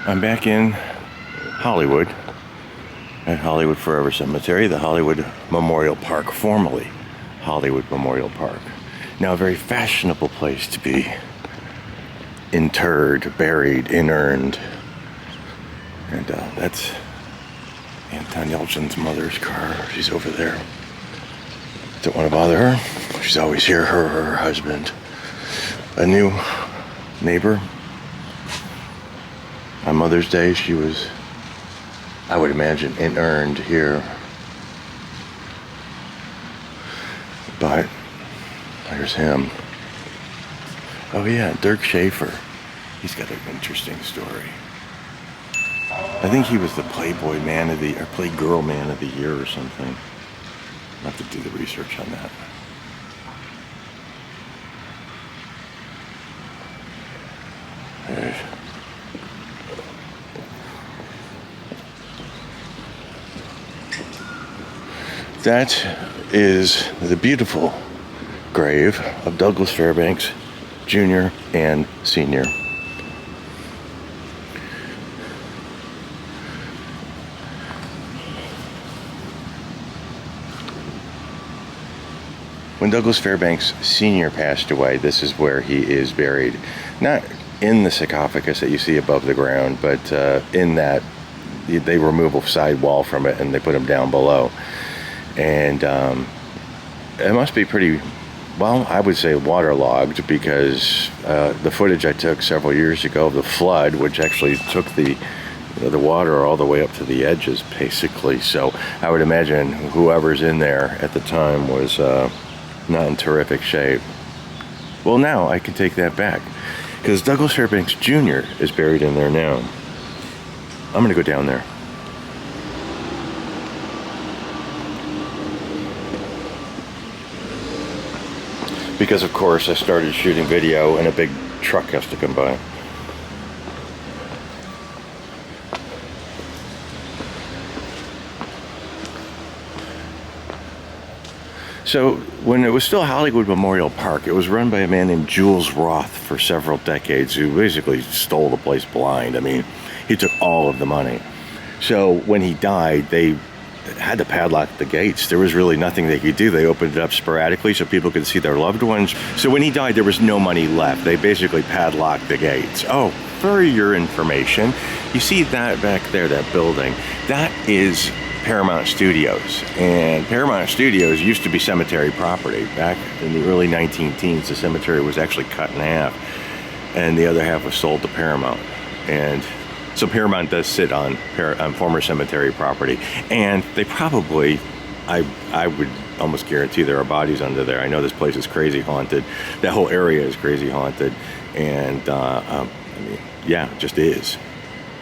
I'm back in Hollywood at Hollywood Forever Cemetery, the Hollywood Memorial Park, formerly Hollywood Memorial Park. Now a very fashionable place to be interred, buried, inurned. And that's Anton Yelchin's mother's car. She's over there. Don't want to bother her. She's always here, her husband. A new neighbor. On Mother's Day, she was, I would imagine, inurned here. But there's him. Oh yeah, Dirk Schaefer. He's got an interesting story. I think he was the Playboy Man of the, or Playgirl Man of the Year or something. I'll have to do the research on that. There's that is the beautiful grave of Douglas Fairbanks Jr. and Sr. When Douglas Fairbanks Sr. passed away, this is where he is buried. Not in the sarcophagus that you see above the ground, but in that they remove a side wall from it and they put him down below. And it must be pretty, well, I would say waterlogged, because the footage I took several years ago of the flood, which actually took the water all the way up to the edges, basically. So I would imagine whoever's in there at the time was not in terrific shape. Well, now I can take that back, because Douglas Fairbanks Jr. is buried in there now. I'm going to go down there. Because of course I started shooting video and a big truck has to come by. So when it was still Hollywood Memorial Park, it was run by a man named Jules Roth for several decades, who basically stole the place blind. I mean, he took all of the money. So when he died, they had to padlock the gates. There was really nothing they could do. They opened it up sporadically so people could see their loved ones. So when he died, there was no money left. They basically padlocked the gates. Oh, for your information, you see that back there, that building, that is Paramount Studios. And Paramount Studios used to be cemetery property. Back in the early 19 teens, the cemetery was actually cut in half, and the other half was sold to Paramount. And so Paramount does sit on former cemetery property, and they probably, I would almost guarantee there are bodies under there. I know this place is crazy haunted. That whole area is crazy haunted, and I mean, yeah, it just is.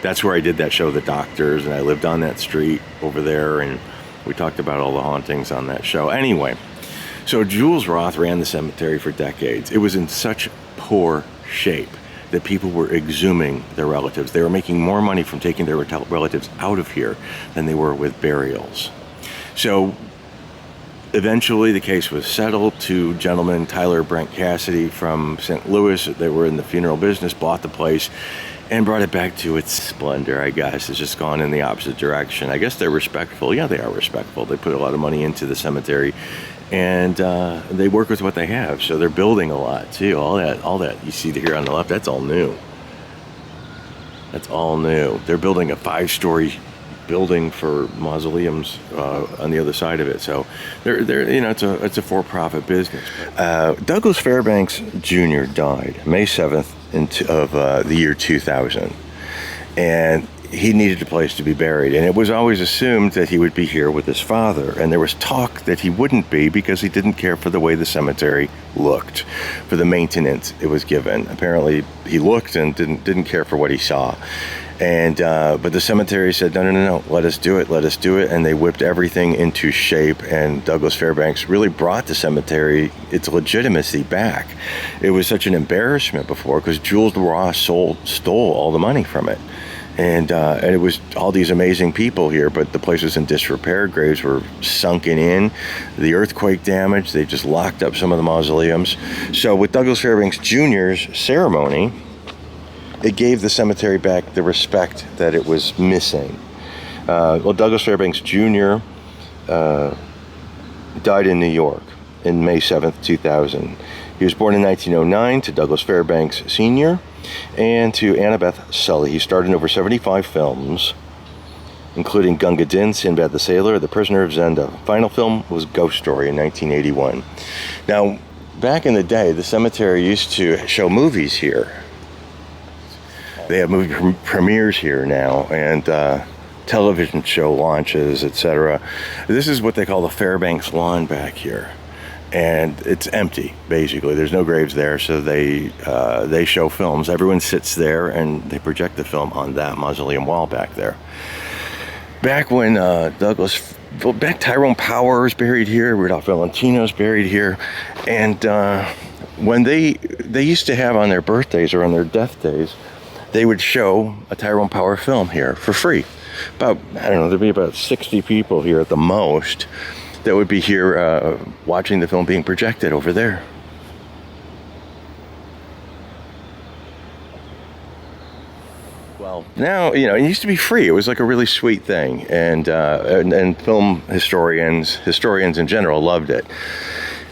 That's where I did that show, The Doctors, and I lived on that street over there, and we talked about all the hauntings on that show. Anyway, so Jules Roth ran the cemetery for decades. It was in such poor shape that people were exhuming their relatives. They were making more money from taking their relatives out of here than they were with burials. So eventually the case was settled. Two gentlemen, Tyler Brent Cassidy from St. Louis, they were in the funeral business, bought the place and brought it back to its splendor, I guess. It's just gone in the opposite direction. I guess they're respectful. Yeah, they are respectful. They put a lot of money into the cemetery, and they work with what they have. So they're building a lot too. All that you see here on the left, that's all new. That's all new. They're building a 5-story building for mausoleums on the other side of it. So they're it's a for-profit business. Douglas Fairbanks Jr. died May 7th of the year 2000, and he needed a place to be buried, and it was always assumed that he would be here with his father, and there was talk that he wouldn't be because he didn't care for the way the cemetery looked, for the maintenance it was given. Apparently he looked and didn't care for what he saw. And but the cemetery said, no, let us do it, and they whipped everything into shape, and Douglas Fairbanks really brought the cemetery its legitimacy back. It was such an embarrassment before, because Jules Roth stole all the money from it. And it was all these amazing people here, but the place was in disrepair. Graves were sunken in. The earthquake damage, they just locked up some of the mausoleums. So with Douglas Fairbanks Jr.'s ceremony, it gave the cemetery back the respect that it was missing. Well, Douglas Fairbanks Jr. Died in New York in May 7th, 2000. He was born in 1909 to Douglas Fairbanks Sr. and to Annabeth Sully. He starred in over 75 films, including Gunga Din, Sinbad the Sailor, The Prisoner of Zenda. Final film was Ghost Story in 1981. Now, back in the day, the cemetery used to show movies here. They have movie premieres here now, and television show launches, etc. This is what they call the Fairbanks lawn back here, and it's empty basically. There's no graves there, so they show films. Everyone sits there and they project the film on that mausoleum wall back there. Back when Tyrone Power's buried here, Rudolph Valentino's buried here, and when they used to have on their birthdays or on their death days, they would show a Tyrone Power film here for free. About, I don't know, there'd be about 60 people here at the most that would be here watching the film being projected over there. Well, now, you know, it used to be free. It was like a really sweet thing, and film historians in general loved it.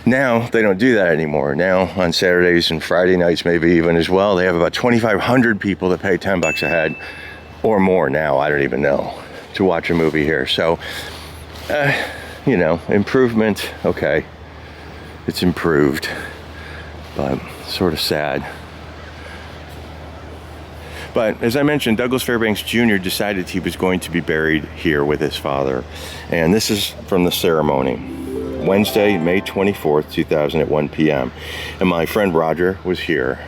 Now they don't do that anymore. Now on Saturdays and Friday nights, maybe even as well, they have about 2,500 people that pay $10 a head or more now, I don't even know, to watch a movie here. So, you know, improvement, okay, it's improved, but sort of sad. But as I mentioned, Douglas Fairbanks Jr. decided he was going to be buried here with his father. And this is from the ceremony. Wednesday, May 24th, 2000 at 1 p.m. And my friend Roger was here.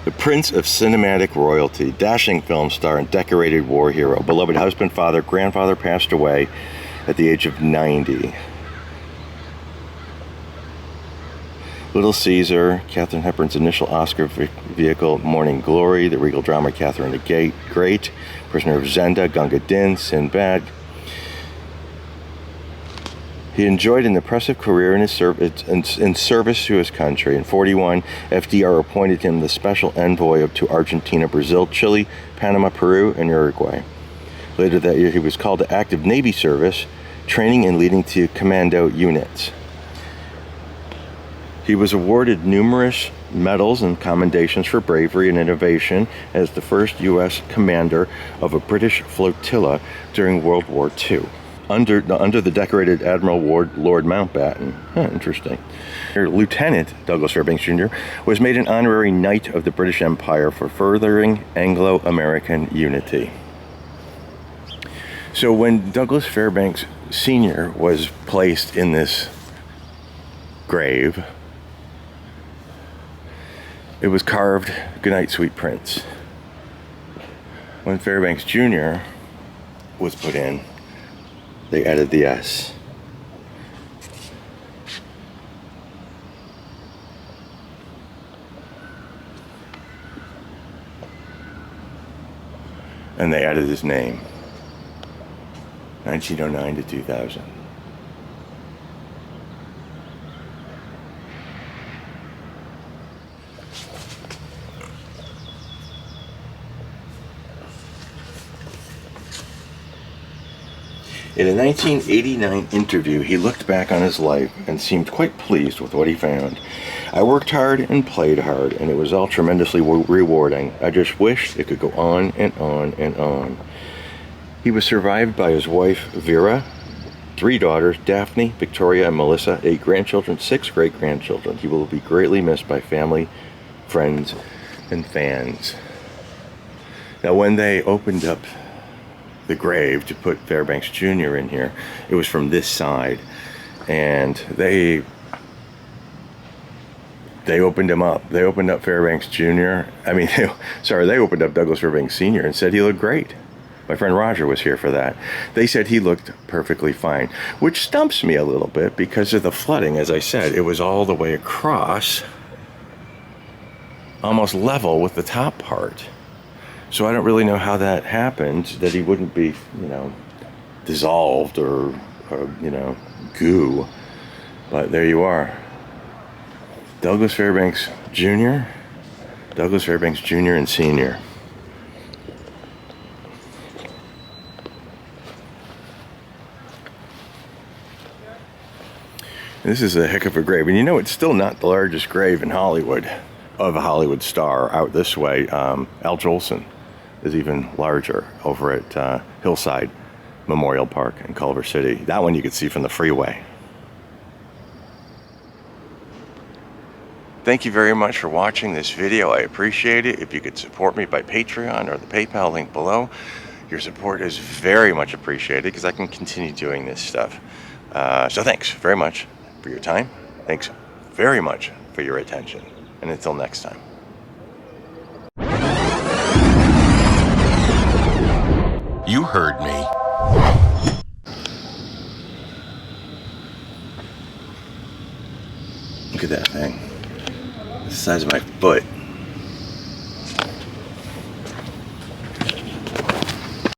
The Prince of Cinematic Royalty, dashing film star and decorated war hero, beloved husband, father, grandfather, passed away at the age of 90. Little Caesar, Katharine Hepburn's initial Oscar vehicle, Morning Glory, the regal drama Catherine the Great, Prisoner of Zenda, Gunga Din, Sinbad. He enjoyed an impressive career in service to his country. In 1941, FDR appointed him the special envoy to Argentina, Brazil, Chile, Panama, Peru, and Uruguay. Later that year, he was called to active Navy service, training and leading to commando units. He was awarded numerous medals and commendations for bravery and innovation as the first U.S. commander of a British flotilla during World War II. Under the decorated Admiral Lord Mountbatten. Interesting. Lieutenant Douglas Fairbanks Jr. was made an honorary Knight of the British Empire for furthering Anglo-American unity. So when Douglas Fairbanks Sr. was placed in this grave, it was carved, "Goodnight, Sweet Prince." When Fairbanks Jr. was put in, they added the S. And they added his name. 1909 to 2000. In a 1989 interview, he looked back on his life and seemed quite pleased with what he found. "I worked hard and played hard, and it was all tremendously rewarding. I just wished it could go on and on and on." He was survived by his wife, Vera, 3 daughters, Daphne, Victoria, and Melissa, 8 grandchildren, 6 great-grandchildren. He will be greatly missed by family, friends, and fans. Now, when they opened up the grave to put Fairbanks Jr. in here, it was from this side, and they opened him up. They opened up Fairbanks Jr. They opened up Douglas Fairbanks Sr. and said he looked great. My friend Roger was here for that. They said he looked perfectly fine, which stumps me a little bit because of the flooding. As I said, it was all the way across, almost level with the top part. So I don't really know how that happened, that he wouldn't be, dissolved or goo. But there you are. Douglas Fairbanks Jr. Douglas Fairbanks Jr. and Sr. This is a heck of a grave, and you know it's still not the largest grave in Hollywood, of a Hollywood star. Out this way, Al Jolson is even larger over at Hillside Memorial Park in Culver City. That one you could see from the freeway. Thank you very much for watching this video. I appreciate it. If you could support me by Patreon or the PayPal link below, your support is very much appreciated because I can continue doing this stuff. So thanks very much for your time. Thanks very much for your attention. And until next time. You heard me. Look at that thing. The size of my foot.